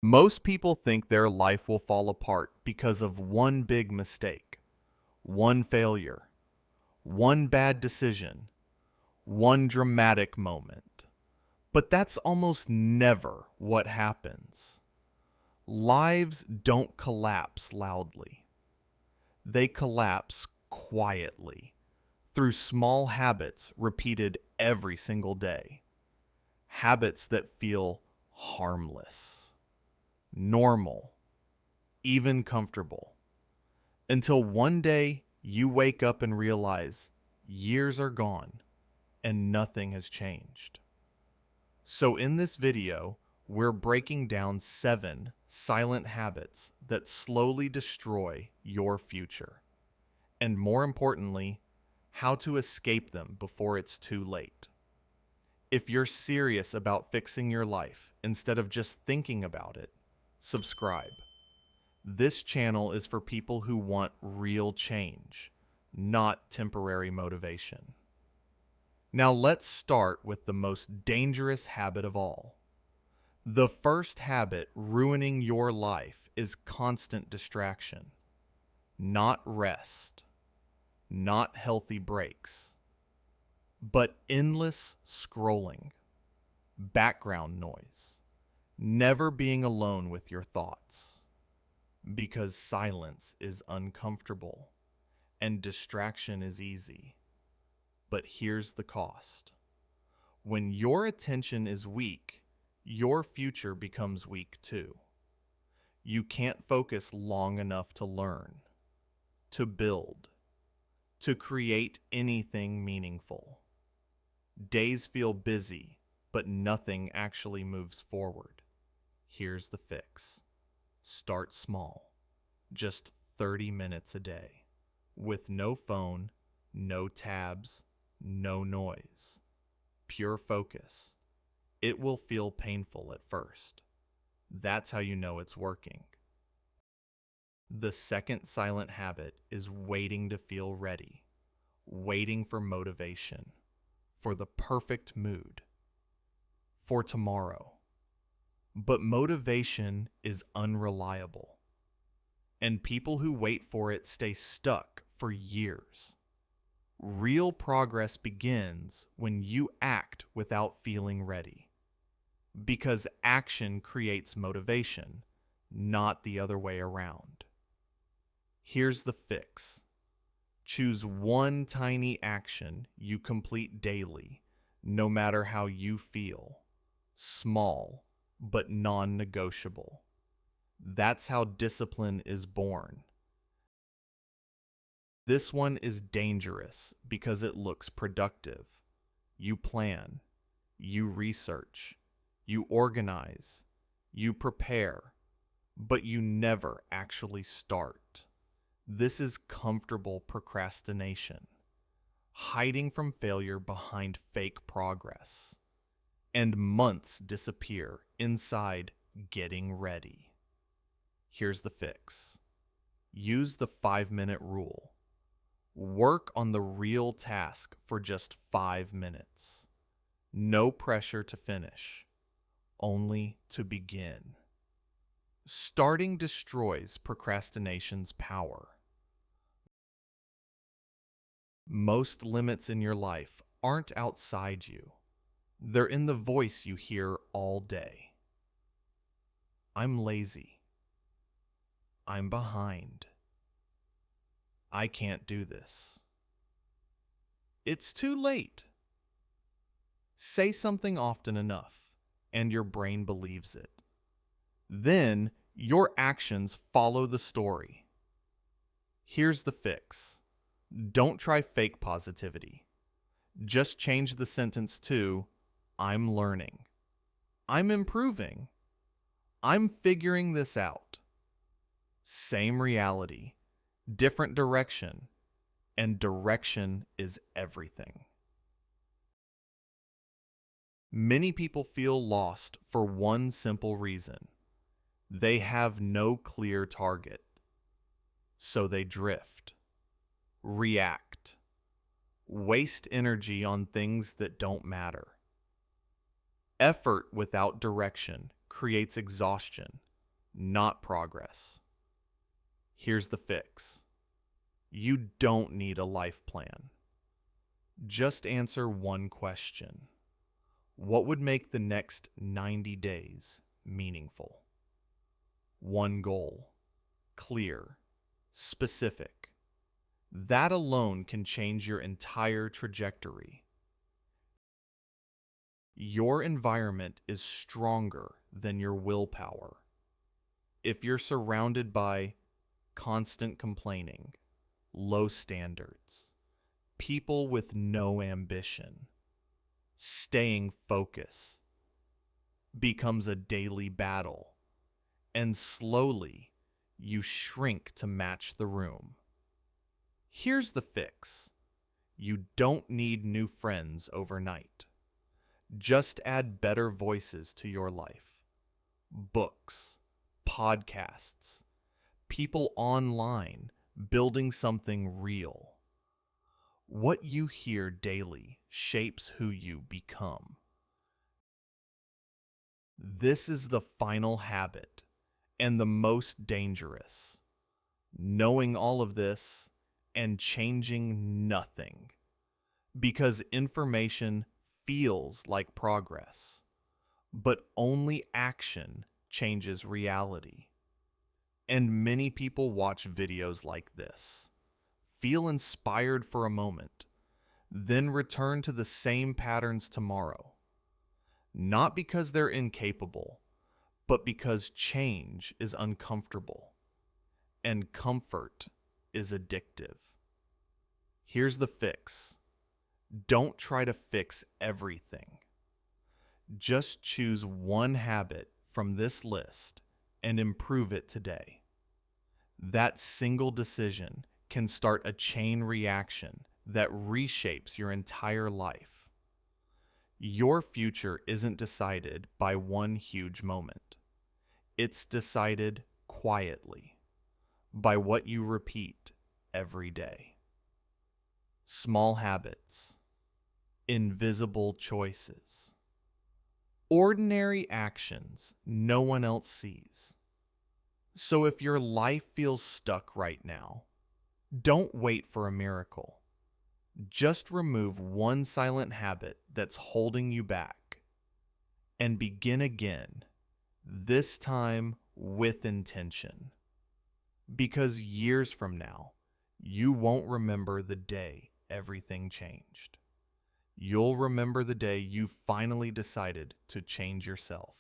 Most people think their life will fall apart because of one big mistake, one failure, one bad decision, one dramatic moment. But that's almost never what happens. Lives don't collapse loudly. They collapse quietly through small habits repeated every single day. Habits that feel harmless, normal, even comfortable. Until one day you wake up and realize years are gone and nothing has changed. So in this video, we're breaking down 7 silent habits that slowly destroy your future. And more importantly, how to escape them before it's too late. If you're serious about fixing your life instead of just thinking about it, subscribe. This channel is for people who want real change, not temporary motivation. Now let's start with the most dangerous habit of all. The first habit ruining your life is constant distraction, not rest, not healthy breaks, but endless scrolling, background noise, never being alone with your thoughts. Because silence is uncomfortable and distraction is easy. But here's the cost. When your attention is weak, your future becomes weak too. You can't focus long enough to learn, to build, to create anything meaningful. Days feel busy, but nothing actually moves forward. Here's the fix. Start small, just 30 minutes a day, with no phone, no tabs, no noise, pure focus. It will feel painful at first. That's how you know it's working. The second silent habit is waiting to feel ready, waiting for motivation, for the perfect mood, for tomorrow. But motivation is unreliable, and people who wait for it stay stuck for years. Real progress begins when you act without feeling ready, because action creates motivation, not the other way around. Here's the fix. Choose one tiny action you complete daily, no matter how you feel. Small, but non-negotiable. That's how discipline is born. This one is dangerous because it looks productive. You plan, you research, you organize, you prepare, but you never actually start. This is comfortable procrastination, hiding from failure behind fake progress. And months disappear inside getting ready. Here's the fix. Use the 5-minute rule. Work on the real task for just 5 minutes. No pressure to finish, only to begin. Starting destroys procrastination's power. Most limits in your life aren't outside you. They're in the voice you hear all day. I'm lazy. I'm behind. I can't do this. It's too late. Say something often enough, and your brain believes it. Then your actions follow the story. Here's the fix. Don't try fake positivity. Just change the sentence to, I'm learning. I'm improving. I'm figuring this out. Same reality, different direction, and direction is everything. Many people feel lost for one simple reason. They have no clear target. So they drift, react, waste energy on things that don't matter. Effort without direction creates exhaustion, not progress. Here's the fix. You don't need a life plan. Just answer one question. What would make the next 90 days meaningful? One goal. Clear. Specific. That alone can change your entire trajectory. Your environment is stronger than your willpower. If you're surrounded by constant complaining, low standards, people with no ambition, staying focused becomes a daily battle, and slowly you shrink to match the room. Here's the fix. You don't need new friends overnight. Just add better voices to your life. Books, podcasts, people online building something real. What you hear daily shapes who you become. This is the final habit and the most dangerous. Knowing all of this and changing nothing. Because information feels like progress, but only action changes reality. And many people watch videos like this, feel inspired for a moment, then return to the same patterns tomorrow. Not because they're incapable, but because change is uncomfortable, and comfort is addictive. Here's the fix. Don't try to fix everything. Just choose one habit from this list and improve it today. That single decision can start a chain reaction that reshapes your entire life. Your future isn't decided by one huge moment. It's decided quietly by what you repeat every day. Small habits, invisible choices, ordinary actions no one else sees. So if your life feels stuck right now, don't wait for a miracle. Just remove one silent habit that's holding you back and begin again, this time with intention. Because years from now, you won't remember the day everything changed. You'll remember the day you finally decided to change yourself.